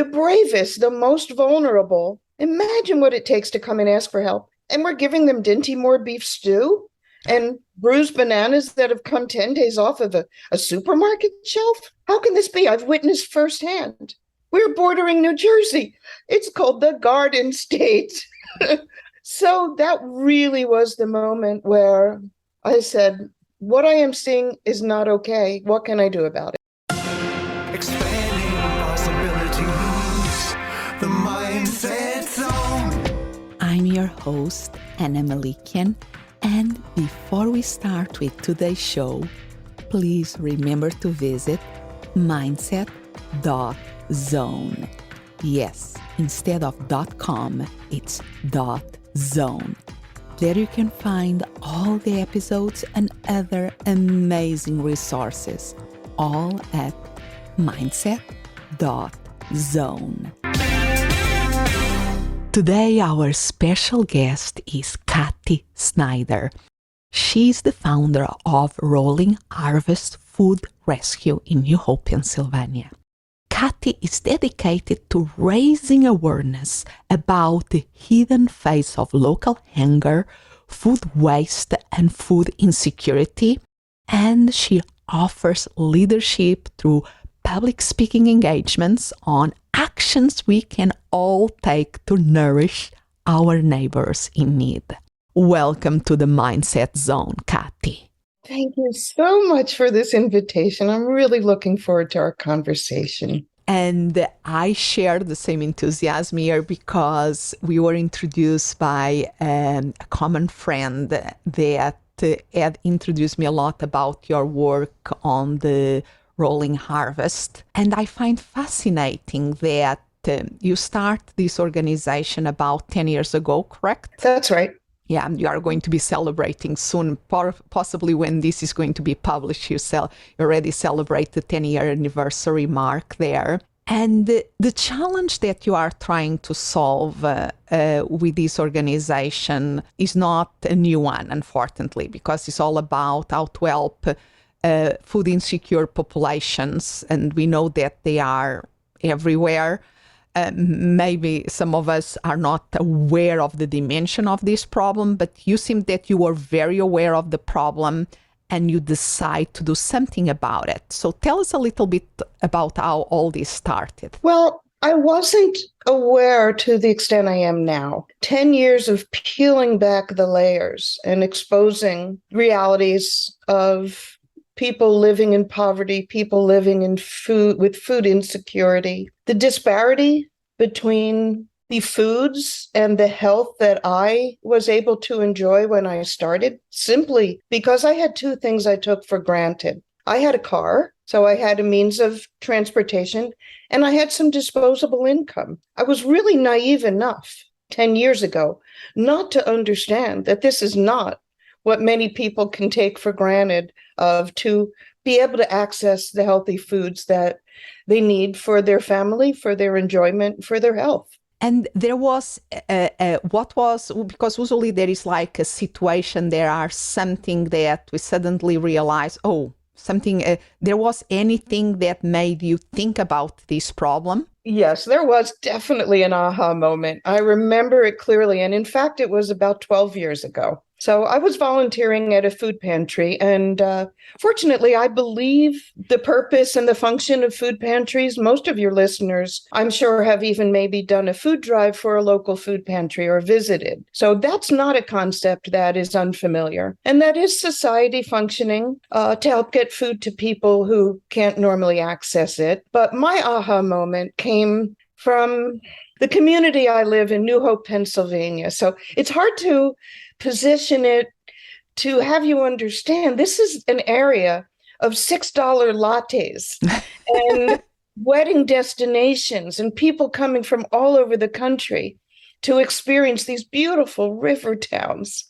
the bravest, the most vulnerable. Imagine what it takes to come and ask for help. And we're giving them Dinty Moore beef stew and bruised bananas that have come 10 days off of a supermarket shelf. How can this be? I've witnessed firsthand. We're bordering New Jersey. It's called the Garden State. So that really was the moment where I said, what I am seeing is not okay. What can I do about it? Expanding possibilities, the mindset zone. I'm your host, Anna Melikian, and before we start with today's show, please remember to visit mindset.zone. Yes, instead of .com, it's .zone. There you can find all the episodes and other amazing resources, all at mindset.zone. Today, our special guest is Cathy Snyder. She's the founder of Rolling Harvest Food Rescue in New Hope, Pennsylvania. Cathy is dedicated to raising awareness about the hidden face of local hunger, food waste, and food insecurity, and she offers leadership through public speaking engagements on actions we can all take to nourish our neighbors in need. Welcome to the Mindset Zone, Cathy. Thank you so much for this invitation. I'm really looking forward to our conversation. And I share the same enthusiasm here because we were introduced by a common friend that had introduced me a lot about your work on the Rolling Harvest. And I find fascinating that you start this organization about 10 years ago, correct? That's right. Yeah, you are going to be celebrating soon, possibly when this is going to be published. You already celebrate the 10-year anniversary mark there. And the challenge that you are trying to solve with this organization is not a new one, unfortunately, because it's all about how to help food insecure populations. And we know that they are everywhere. Maybe some of us are not aware of the dimension of this problem, but you seem that you are very aware of the problem and you decide to do something about it. So tell us a little bit about how all this started. Well, I wasn't aware to the extent I am now. 10 years of peeling back the layers and exposing realities of people living in poverty, people living in with food insecurity, the disparity between the foods and the health that I was able to enjoy when I started, simply because I had two things I took for granted. I had a car, so I had a means of transportation, and I had some disposable income. I was really naive enough 10 years ago not to understand that this is not what many people can take for granted to be able to access the healthy foods that they need for their family, for their enjoyment, for their health. And there was, because usually there is like a situation, there are something that we suddenly realize, there was anything that made you think about this problem? Yes, there was definitely an aha moment. I remember it clearly. And in fact, it was about 12 years ago. So I was volunteering at a food pantry, and fortunately, I believe the purpose and the function of food pantries. Most of your listeners, I'm sure, have even maybe done a food drive for a local food pantry or visited. So that's not a concept that is unfamiliar. And that is society functioning to help get food to people who can't normally access it. But my aha moment came from the community I live in, New Hope, Pennsylvania. So it's hard to position it to have you understand this is an area of $6 lattes and wedding destinations and people coming from all over the country to experience these beautiful river towns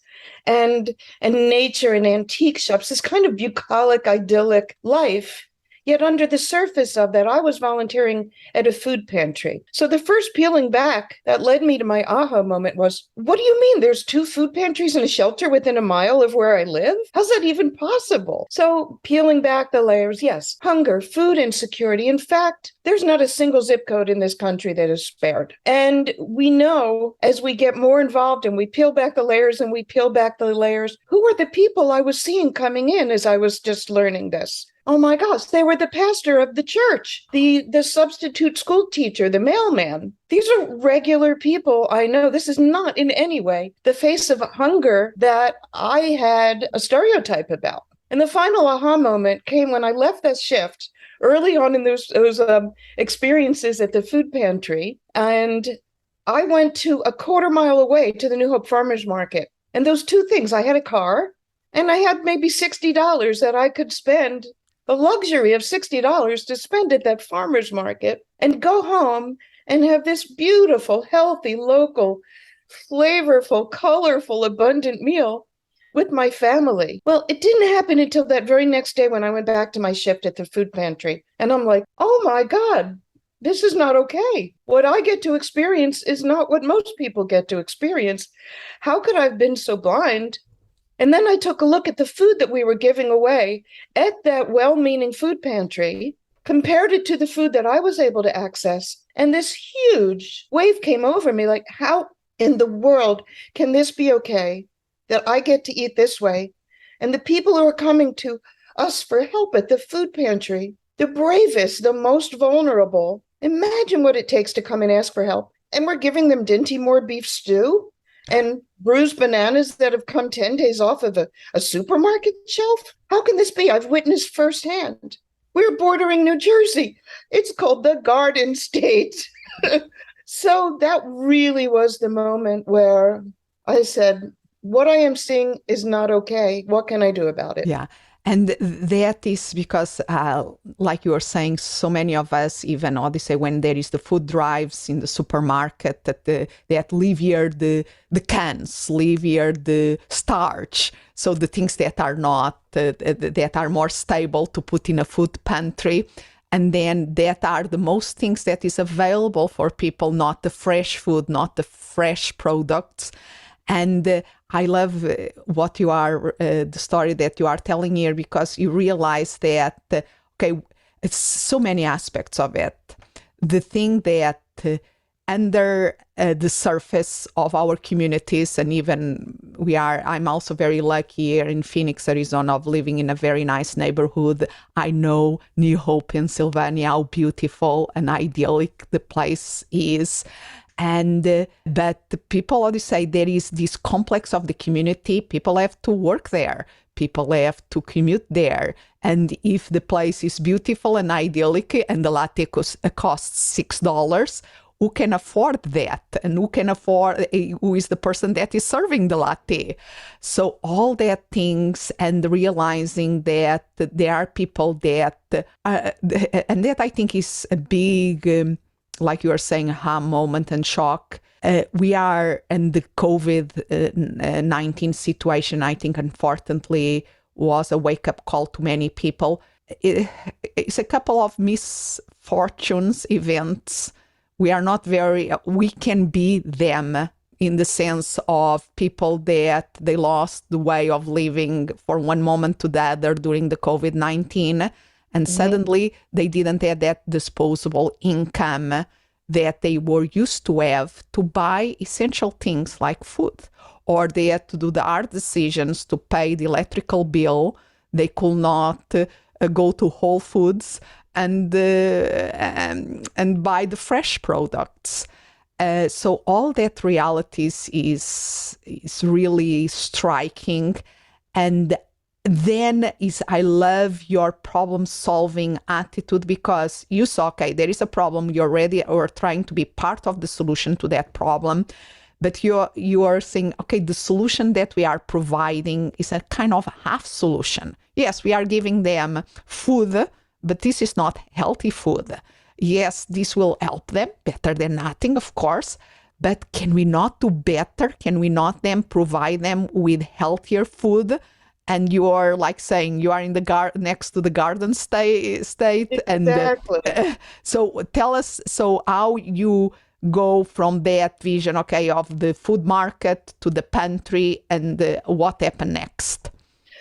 and nature and antique shops, this kind of bucolic, idyllic life Yet under the surface of that, I was volunteering at a food pantry. So the first peeling back that led me to my aha moment was, what do you mean there's 2 food pantries and a shelter within a mile of where I live? How's that even possible? So peeling back the layers, yes, hunger, food insecurity. In fact, there's not a single zip code in this country that is spared. And we know as we get more involved and we peel back the layers and we peel back the layers, who were the people I was seeing coming in as I was just learning this? Oh my gosh, they were the pastor of the church, the substitute school teacher, the mailman. These are regular people I know. This is not in any way the face of hunger that I had a stereotype about. And the final aha moment came when I left that shift early on in those experiences at the food pantry. And I went to a quarter mile away to the New Hope Farmers Market. And those 2 things, I had a car and I had maybe $60 that I could spend, the luxury of $60 to spend at that farmer's market and go home and have this beautiful, healthy, local, flavorful, colorful, abundant meal with my family. Well, it didn't happen until that very next day when I went back to my shift at the food pantry. And I'm like, oh my God, this is not okay. What I get to experience is not what most people get to experience. How could I have been so blind? And then I took a look at the food that we were giving away at that well-meaning food pantry, compared it to the food that I was able to access. And this huge wave came over me, like, how in the world can this be okay that I get to eat this way? And the people who are coming to us for help at the food pantry, the bravest, the most vulnerable, imagine what it takes to come and ask for help. And we're giving them Dinty Moore beef stew and bruised bananas that have come 10 days off of a supermarket shelf? How can this be? I've witnessed firsthand. We're bordering New Jersey. It's called the Garden State. So that really was the moment where I said, what I am seeing is not okay. What can I do about it? Yeah. And that is because, like you were saying, so many of us, even Odyssey, when there is the food drives in the supermarket, that leave here the cans, leave here the starch, so the things that are not, that are more stable to put in a food pantry. And then that are the most things that is available for people, not the fresh food, not the fresh products. And I love what you are, the story that you are telling here, because you realize that, okay, it's so many aspects of it. The thing that under the surface of our communities, and even I'm also very lucky here in Phoenix, Arizona, of living in a very nice neighborhood. I know New Hope, Pennsylvania, how beautiful and idyllic the place is. And but people always say there is this complex of the community. People have to work there. People have to commute there. And if the place is beautiful and idyllic and the latte costs $6, who can afford that? And who is the person that is serving the latte? So all that things, and realizing that there are people that, and that I think is a big, like you are saying, aha moment and shock. We are in the COVID-19 situation, I think, unfortunately, was a wake-up call to many people. It's a couple of misfortunes, events. We can be them in the sense of people that they lost the way of living for one moment to the other during the COVID-19. And suddenly they didn't have that disposable income that they were used to have to buy essential things like food, or they had to do the hard decisions to pay the electrical bill. They could not go to Whole Foods and buy the fresh products. So all that realities is really striking. And then I love your problem-solving attitude, because you saw, okay, there is a problem, you're ready or trying to be part of the solution to that problem, but you are saying, okay, the solution that we are providing is a kind of half solution. Yes, we are giving them food, but this is not healthy food. Yes, this will help them, better than nothing, of course, but can we not do better? Can we not then provide them with healthier food? and you are like saying you are in the next to the garden state. Exactly. And so tell us, so how you go from that vision, okay, of the food market to the pantry, and what happened next?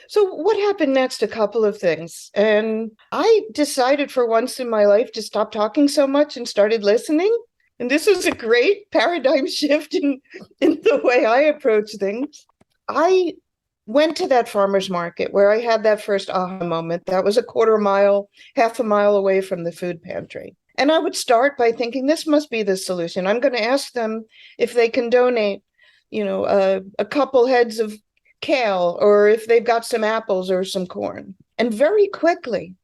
So what happened next? A couple of things. And I decided for once in my life to stop talking so much and started listening. And this was a great paradigm shift in the way I approach things. I went to that farmer's market where I had that first aha moment. That was a quarter mile, half a mile away from the food pantry. And I would start by thinking, this must be the solution. I'm going to ask them if they can donate, a couple heads of kale, or if they've got some apples or some corn. And very quickly,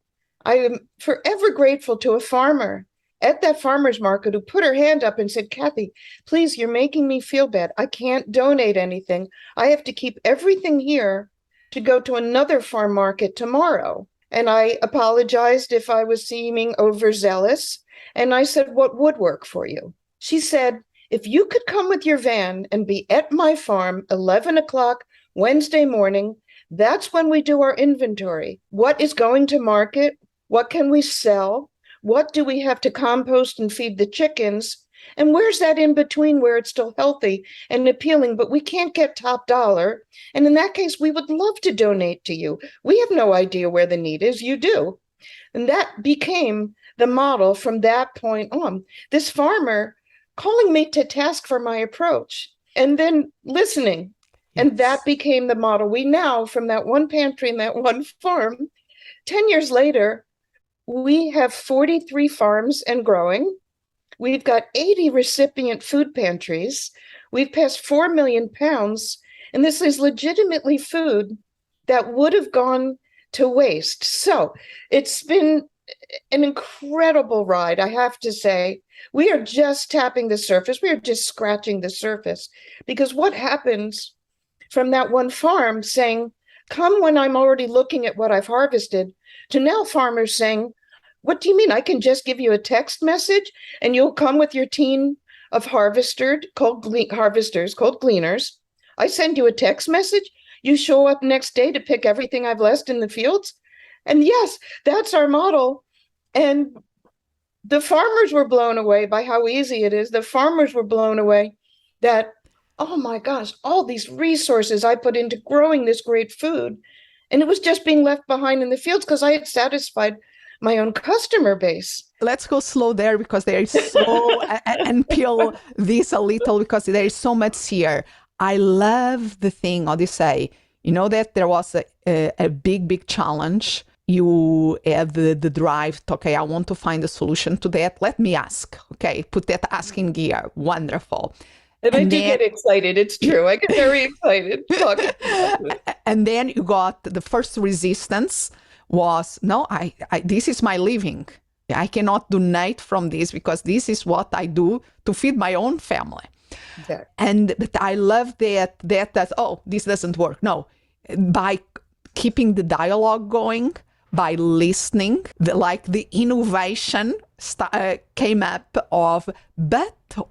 I am forever grateful to a farmer at that farmer's market who put her hand up and said, Cathy, please, you're making me feel bad. I can't donate anything. I have to keep everything here to go to another farm market tomorrow. And I apologized if I was seeming overzealous. And I said, what would work for you? She said, if you could come with your van and be at my farm 11 o'clock Wednesday morning, that's when we do our inventory. What is going to market? What can we sell? What do we have to compost and feed the chickens? And where's that in between where it's still healthy and appealing, but we can't get top dollar? And in that case, we would love to donate to you. We have no idea where the need is. You do. And that became the model from that point on. This farmer calling me to task for my approach and then listening. And that became the model. We now, from that one pantry and that one farm, 10 years later, we have 43 farms and growing. We've got 80 recipient food pantries. We've passed 4 million pounds. And this is legitimately food that would have gone to waste. So it's been an incredible ride, I have to say. We are just tapping the surface. We are just scratching the surface. Because what happens from that one farm saying, come when I'm already looking at what I've harvested, to now farmers saying, what do you mean? I can just give you a text message and you'll come with your team of cold gleaners. I send you a text message. You show up next day to pick everything I've left in the fields. And yes, that's our model. And the farmers were blown away by how easy it is. The farmers were blown away that, oh my gosh, all these resources I put into growing this great food, and it was just being left behind in the fields because I had satisfied my own customer base. Let's go slow there because there is so, and peel this a little because there is so much here. I love the thing, Odyssey. You know that there was a big challenge. You have the drive to, okay, I want to find a solution to that. Let me ask. Okay, put that asking gear. Wonderful. And I do get excited. It's true. I get very excited. And then you got the first resistance was, no, I this is my living. I cannot donate from this because this is what I do to feed my own family. Okay. But I love that, oh, this doesn't work. No, by keeping the dialogue going, by listening, the innovation came up of,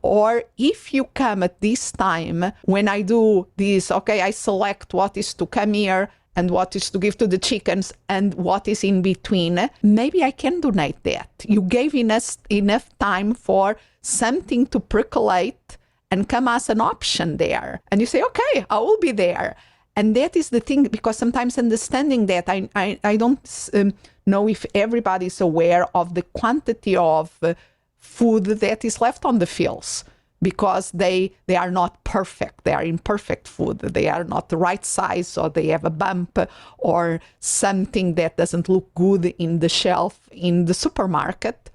or if you come at this time, when I do this, okay, I select what is to come here and what is to give to the chickens and what is in between, maybe I can donate that. You gave enough time for something to percolate and come as an option there. And you say, okay, I will be there. And that is the thing, because sometimes understanding that, I don't know if everybody is aware of the quantity of food that is left on the fields, because they are not perfect. They are imperfect food. They are not the right size, or they have a bump or something that doesn't look good in the shelf in the supermarket.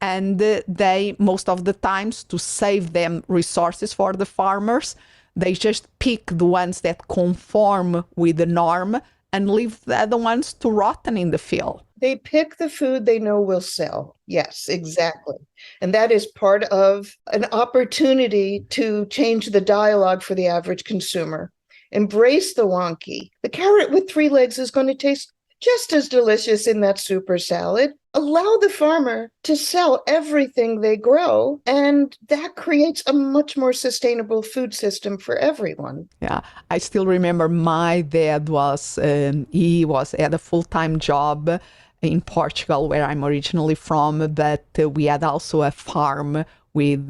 And they, most of the times, to save them resources for the farmers, they just pick the ones that conform with the norm and leave the other ones to rotten in the field. They pick the food they know will sell. Yes, exactly. And that is part of an opportunity to change the dialogue for the average consumer. Embrace the wonky. The carrot with 3 legs is going to taste just as delicious in that super salad. Allow the farmer to sell everything they grow, and that creates a much more sustainable food system for everyone. Yeah, I still remember my dad had a full-time job in Portugal, where I'm originally from, but we had also a farm with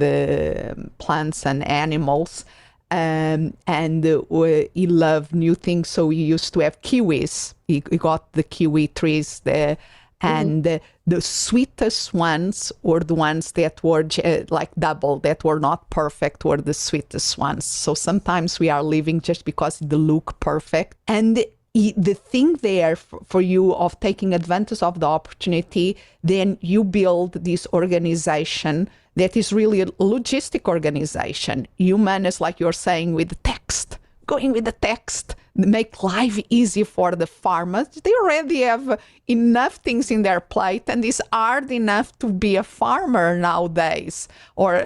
plants and animals. He loved new things, so he used to have kiwis. He got the kiwi trees there, and the sweetest ones were the ones that were like double, that were not perfect, were the sweetest ones. So sometimes we are living just because they look perfect. And the thing there for you of taking advantage of the opportunity, then you build this organization that is really a logistic organization. You manage, like you're saying, with the text, going with the text, make life easy for the farmers. They already have enough things in their plate, and it's hard enough to be a farmer nowadays. Or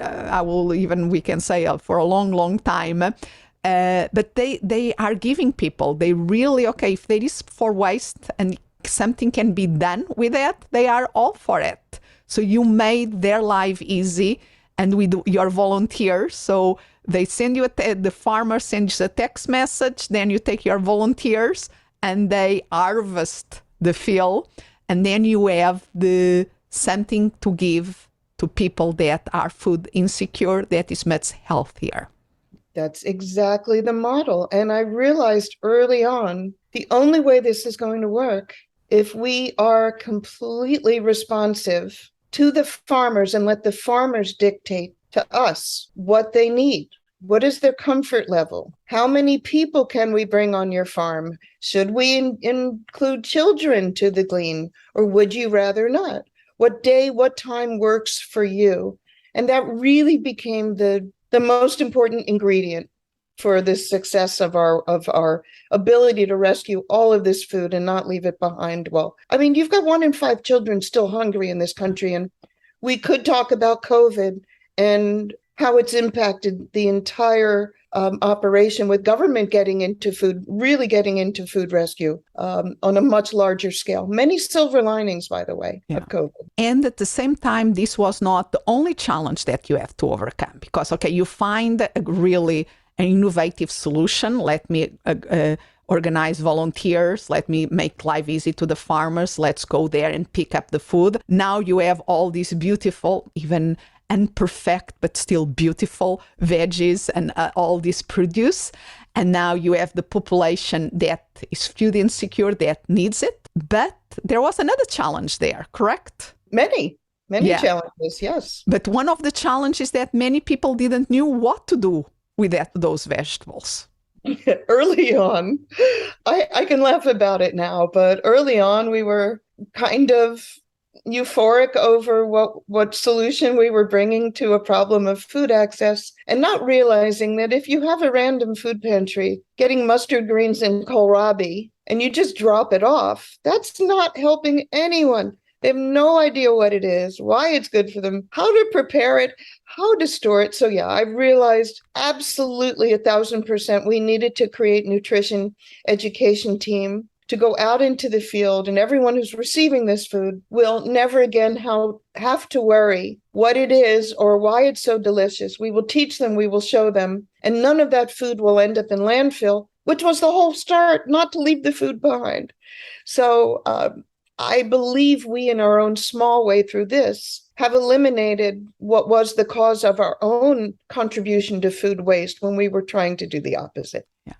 we can say for a long, long time. But they are giving people, they really, okay, if there is for waste and something can be done with it, they are all for it. So you made their life easy, and you're volunteers. So they send you the farmer sends you a text message, then you take your volunteers and they harvest the field, and then you have something to give to people that are food insecure that is much healthier. That's exactly the model. And I realized early on, the only way this is going to work, if we are completely responsive to the farmers and let the farmers dictate to us what they need. What is their comfort level? How many people can we bring on your farm? Should we include children to the glean, or would you rather not? What day, what time works for you? And that really became the most important ingredient for the success of our ability to rescue all of this food and not leave it behind. Well, I mean, you've got 1 in 5 children still hungry in this country, and we could talk about COVID and how it's impacted the entire operation, with government getting into food rescue on a much larger scale. Many silver linings, by the way, of COVID. And at the same time, this was not the only challenge that you have to overcome, because, okay, you find an innovative solution. Let me organize volunteers. Let me make life easy to the farmers. Let's go there and pick up the food. Now you have all these beautiful, even imperfect, but still beautiful veggies and all this produce. And now you have the population that is food insecure, that needs it. But there was another challenge there, correct? Many challenges, yes. But one of the challenges that many people didn't know what to do with those vegetables. Early on, I can laugh about it now, but early on we were kind of euphoric over what solution we were bringing to a problem of food access, and not realizing that if you have a random food pantry getting mustard greens and kohlrabi and you just drop it off, that's not helping anyone. They have no idea what it is, why it's good for them, how to prepare it, how to store it. So yeah, I realized absolutely 1,000% we needed to create nutrition education team to go out into the field, and everyone who's receiving this food will never again have to worry what it is or why it's so delicious. We will teach them, we will show them, and none of that food will end up in landfill, which was the whole start, not to leave the food behind. So I believe we, in our own small way through this, have eliminated what was the cause of our own contribution to food waste when we were trying to do the opposite. Yeah.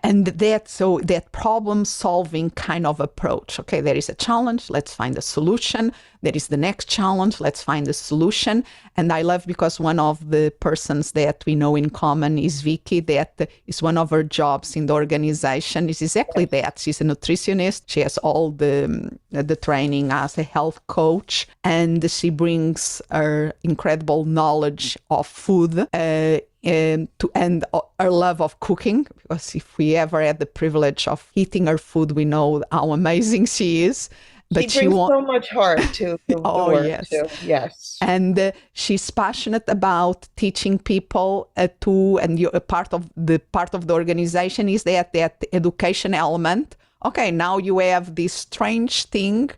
And that problem-solving kind of approach. Okay, there is a challenge, let's find a solution. There is the next challenge, let's find a solution. And I love, because one of the persons that we know in common is Vicky, that is one of her jobs in the organization is exactly that. She's a nutritionist. She has all the training as a health coach, and she brings her incredible knowledge of food and our love of cooking, because if we ever had the privilege of eating her food, we know how amazing she is. But she brings so much heart to the work yes. too. Yes. And she's passionate about teaching people part of the organization is that education element okay, now you have this strange thing.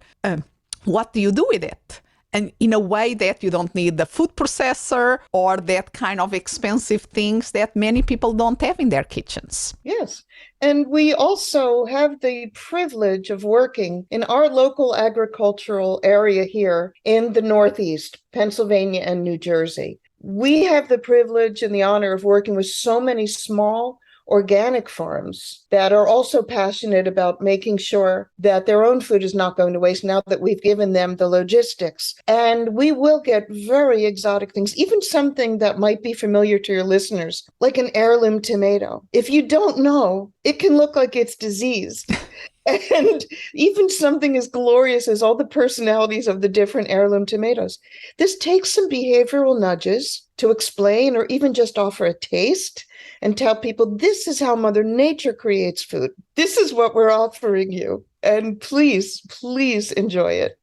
What do you do with it? And in a way that you don't need the food processor or that kind of expensive things that many people don't have in their kitchens. Yes. And we also have the privilege of working in our local agricultural area here in the Northeast, Pennsylvania and New Jersey. We have the privilege and the honor of working with so many small organic farms that are also passionate about making sure that their own food is not going to waste now that we've given them the logistics. And we will get very exotic things, even something that might be familiar to your listeners, like an heirloom tomato. If you don't know, it can look like it's diseased. And even something as glorious as all the personalities of the different heirloom tomatoes. This takes some behavioral nudges to explain or even just offer a taste and tell people this is how Mother Nature creates food. This is what we're offering you. And please, please enjoy it.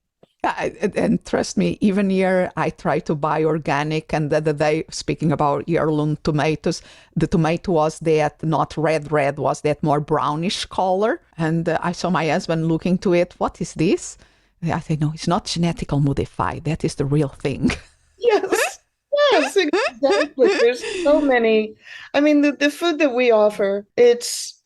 Yeah, and trust me, even here I try to buy organic, and the other day, speaking about heirloom tomatoes, the tomato was that not red, was that more brownish color. And I saw my husband looking to it. What is this? I said, no, it's not genetically modified. That is the real thing. Yes. Yes, exactly. There's so many. I mean, the food that we offer, it's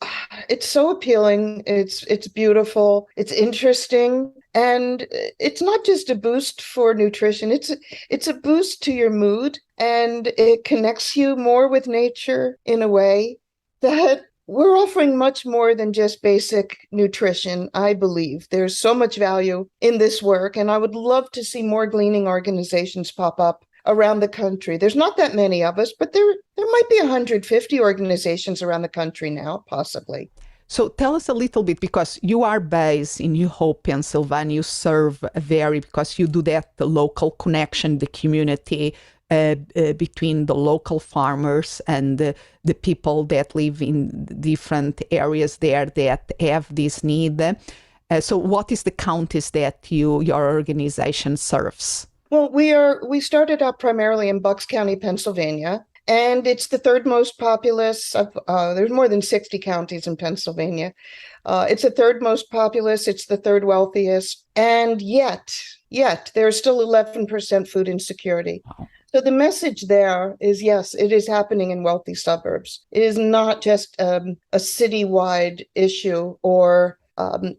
so appealing. It's beautiful. It's interesting. And it's not just a boost for nutrition. It's a boost to your mood, and it connects you more with nature in a way that we're offering much more than just basic nutrition, I believe. There's so much value in this work, and I would love to see more gleaning organizations pop up around the country. There's not that many of us, but there might be 150 organizations around the country now, possibly. So tell us a little bit, because you are based in New Hope, Pennsylvania. You serve because you do that, the local connection, the community between the local farmers and the people that live in different areas there that have this need. So what is the counties that your organization serves? Well, we started out primarily in Bucks County, Pennsylvania, and it's the third most populous. There's more than 60 counties in Pennsylvania. It's the third most populous. It's the third wealthiest, and yet there's still 11% food insecurity. Wow. So the message there is, yes, it is happening in wealthy suburbs. It is not just a citywide issue or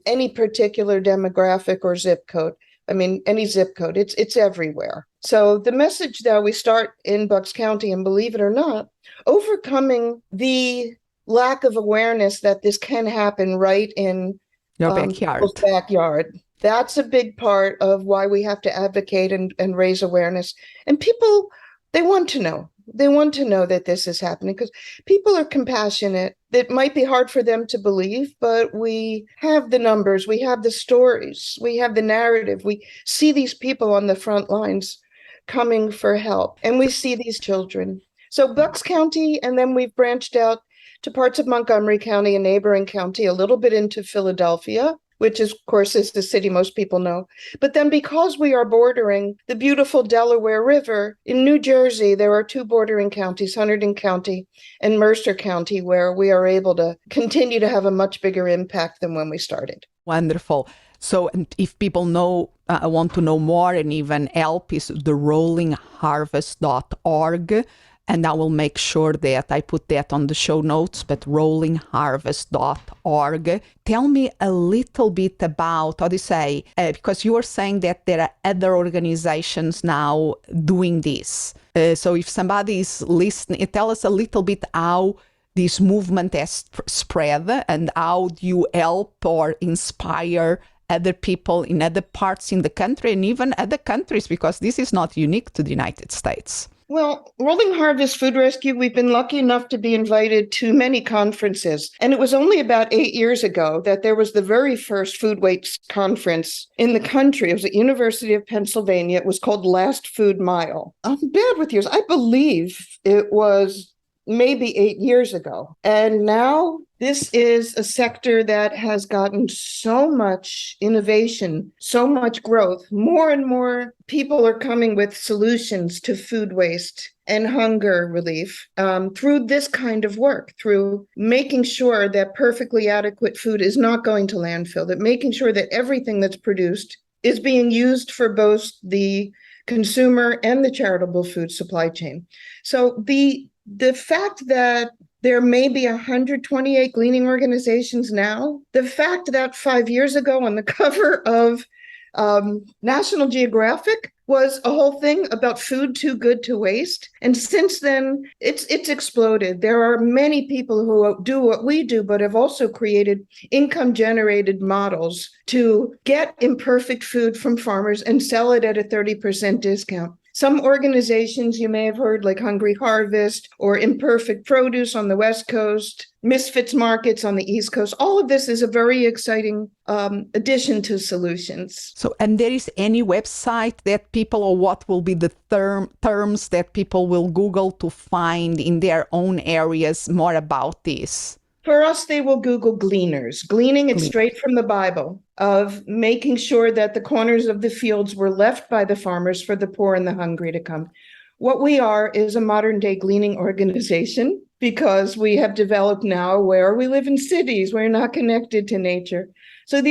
any particular demographic or zip code. I mean, any zip code, it's everywhere. So the message that we start in Bucks County, and believe it or not, overcoming the lack of awareness that this can happen right in your backyard. People's backyard. That's a big part of why we have to advocate and raise awareness. And people, they want to know. They want to know that this is happening because people are compassionate. It might be hard for them to believe, but we have the numbers, we have the stories, we have the narrative. We see these people on the front lines coming for help, and we see these children. So Bucks County, and then we've branched out to parts of Montgomery County, a neighboring county, a little bit into Philadelphia, which is, of course, is the city most people know. But then because we are bordering the beautiful Delaware River, in New Jersey, there are two bordering counties, Hunterdon County and Mercer County, where we are able to continue to have a much bigger impact than when we started. Wonderful. So if people want to know more and even help, is the rollingharvest.org. And I will make sure that I put that on the show notes, but rollingharvest.org. Tell me a little bit about, how do you say, because you were saying that there are other organizations now doing this. So if somebody is listening, tell us a little bit how this movement has spread and how do you help or inspire other people in other parts in the country and even other countries, because this is not unique to the United States. Well, Rolling Harvest Food Rescue, we've been lucky enough to be invited to many conferences. And it was only about 8 years ago that there was the very first food waste conference in the country. It was at University of Pennsylvania. It was called Last Food Mile. I'm bad with years. I believe it was maybe 8 years ago. And now this is a sector that has gotten so much innovation, so much growth. More and more people are coming with solutions to food waste and hunger relief through this kind of work, through making sure that perfectly adequate food is not going to landfill, that making sure that everything that's produced is being used for both the consumer and the charitable food supply chain. So the fact that there may be 128 gleaning organizations now, the fact that 5 years ago on the cover of National Geographic was a whole thing about food too good to waste. And since then, it's exploded. There are many people who do what we do, but have also created income-generated models to get imperfect food from farmers and sell it at a 30% discount. Some organizations you may have heard, like Hungry Harvest or Imperfect Produce on the West Coast, Misfits Markets on the East Coast. All of this is a very exciting addition to solutions. So, and there is any website that people, or what will be the terms that people will Google to find in their own areas more about this? For us, they will Google gleaners. Gleaning, it's straight from the Bible, of making sure that the corners of the fields were left by the farmers for the poor and the hungry to come. What we are is a modern day gleaning organization, because we have developed now where we live in cities, we're not connected to nature. So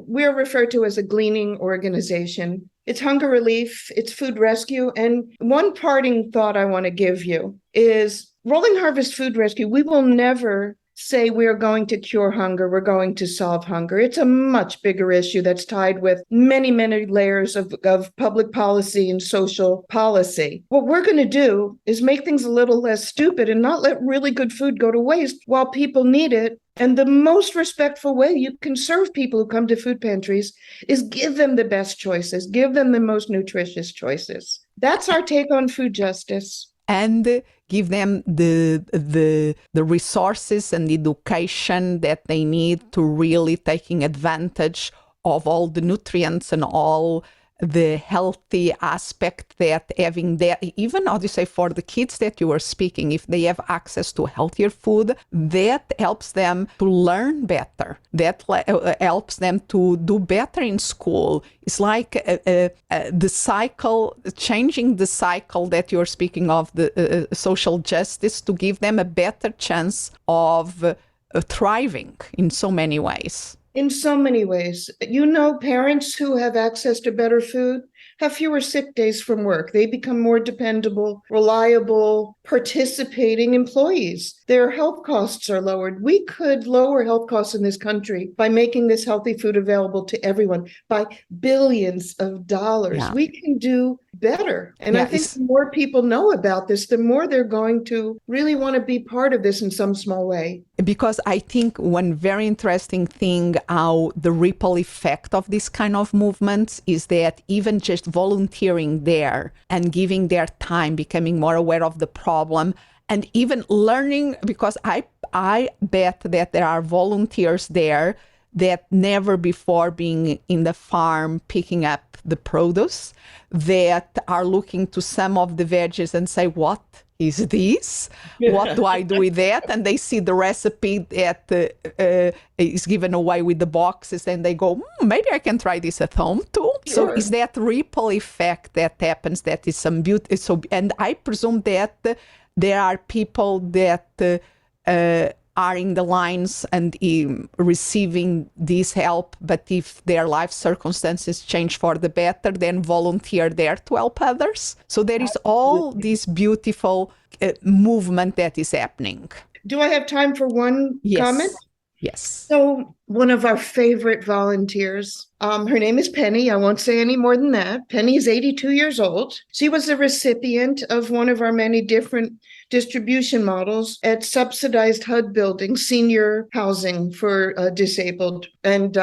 we're referred to as a gleaning organization. It's hunger relief, it's food rescue. And one parting thought I want to give you is Rolling Harvest Food Rescue, we will never say we're going to cure hunger, we're going to solve hunger. It's a much bigger issue that's tied with many, many layers of public policy and social policy. What we're going to do is make things a little less stupid and not let really good food go to waste while people need it. And the most respectful way you can serve people who come to food pantries is give them the best choices, give them the most nutritious choices. That's our take on food justice. And give them the resources and education that they need to really taking advantage of all the nutrients and all the healthy aspect that having there, even how do you say, for the kids that you were speaking, if they have access to healthier food, that helps them to learn better, that helps them to do better in school. It's like the cycle, changing the cycle that you're speaking of, the social justice, to give them a better chance of thriving in so many ways. In so many ways. Parents who have access to better food have fewer sick days from work. They become more dependable, reliable, participating employees. Their health costs are lowered. We could lower health costs in this country by making this healthy food available to everyone by billions of dollars. Yeah. We can do better. And I think the more people know about this, the more they're going to really want to be part of this in some small way. Because I think one very interesting thing, how the ripple effect of this kind of movements is that even just volunteering there and giving their time, becoming more aware of the problem, and even learning, because I bet that there are volunteers there that never before being in the farm picking up the produce, that are looking to some of the veggies and say, what is this? What do I do with that? And they see the recipe that is given away with the boxes, and they go, maybe I can try this at home too. Sure. So is that ripple effect that happens, that is some beauty. So, and I presume that there are people that are in the lines and receiving this help, but if their life circumstances change for the better, then volunteer there to help others. So there is all this beautiful movement that is happening. Do I have time for one comment? Yes. So one of our favorite volunteers, her name is Penny. I won't say any more than that. Penny is 82 years old. She was a recipient of one of our many different distribution models at subsidized HUD buildings, senior housing for disabled and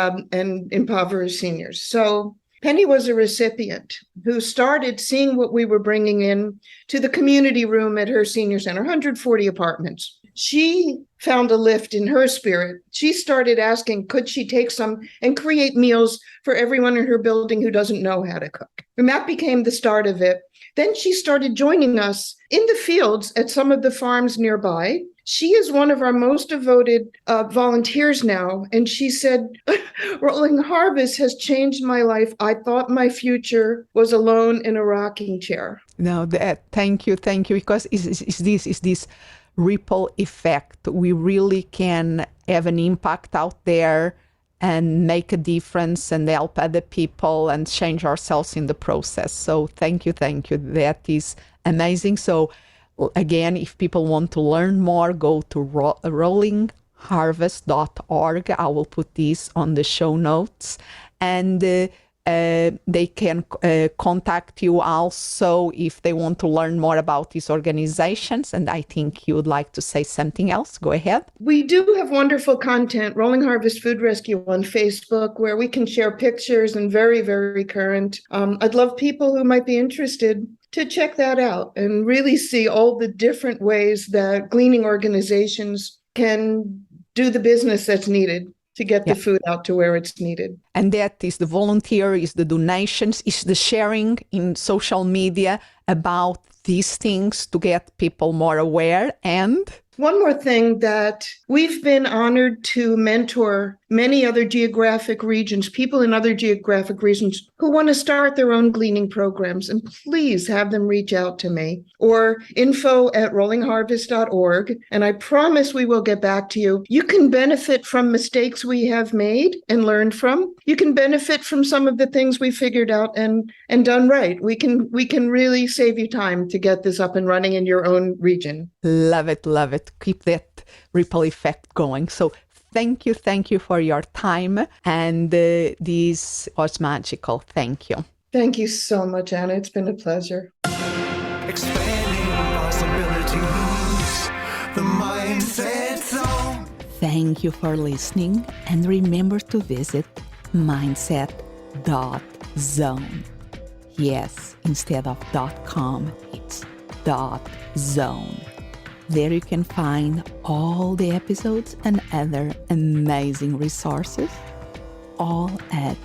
impoverished seniors. So Penny was a recipient who started seeing what we were bringing in to the community room at her senior center, 140 apartments. she found a lift in her spirit. She started asking, could she take some and create meals for everyone in her building who doesn't know how to cook? And that became the start of it. Then she started joining us in the fields at some of the farms nearby. She is one of our most devoted volunteers now. And she said, Rolling Harvest has changed my life. I thought my future was alone in a rocking chair. No, thank you, because is this ripple effect. We really can have an impact out there and make a difference and help other people and change ourselves in the process. So thank you. That is amazing. So again, if people want to learn more, go to rollingharvest.org. I will put this on the show notes. And they can contact you also if they want to learn more about these organizations. And I think you would like to say something else. Go ahead. We do have wonderful content, Rolling Harvest Food Rescue on Facebook, where we can share pictures and very, very current. I'd love people who might be interested to check that out and really see all the different ways that gleaning organizations can do the business that's needed to get the food out to where it's needed. And that is the volunteer, is the donations, is the sharing in social media about these things to get people more aware. And one more thing, that we've been honored to mentor many other geographic regions, people in other geographic regions who want to start their own gleaning programs. And please have them reach out to me or info@rollingharvest.org. And I promise we will get back to you. You can benefit from mistakes we have made and learned from. You can benefit from some of the things we figured out and done right. We can really save you time to get this up and running in your own region. Love it. Keep that ripple effect going. So thank you for your time. And this was magical. Thank you. Thank you so much, Anna. It's been a pleasure. Expanding possibilities, the mindset zone. Thank you for listening. And remember to visit mindset.zone. Yes, instead of .com, it's .zone. There you can find all the episodes and other amazing resources, all at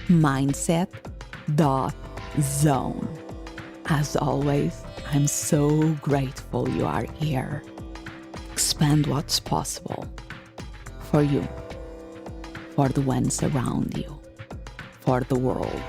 mindset.zone. As always, I'm so grateful you are here. Expand what's possible for you, for the ones around you, for the world.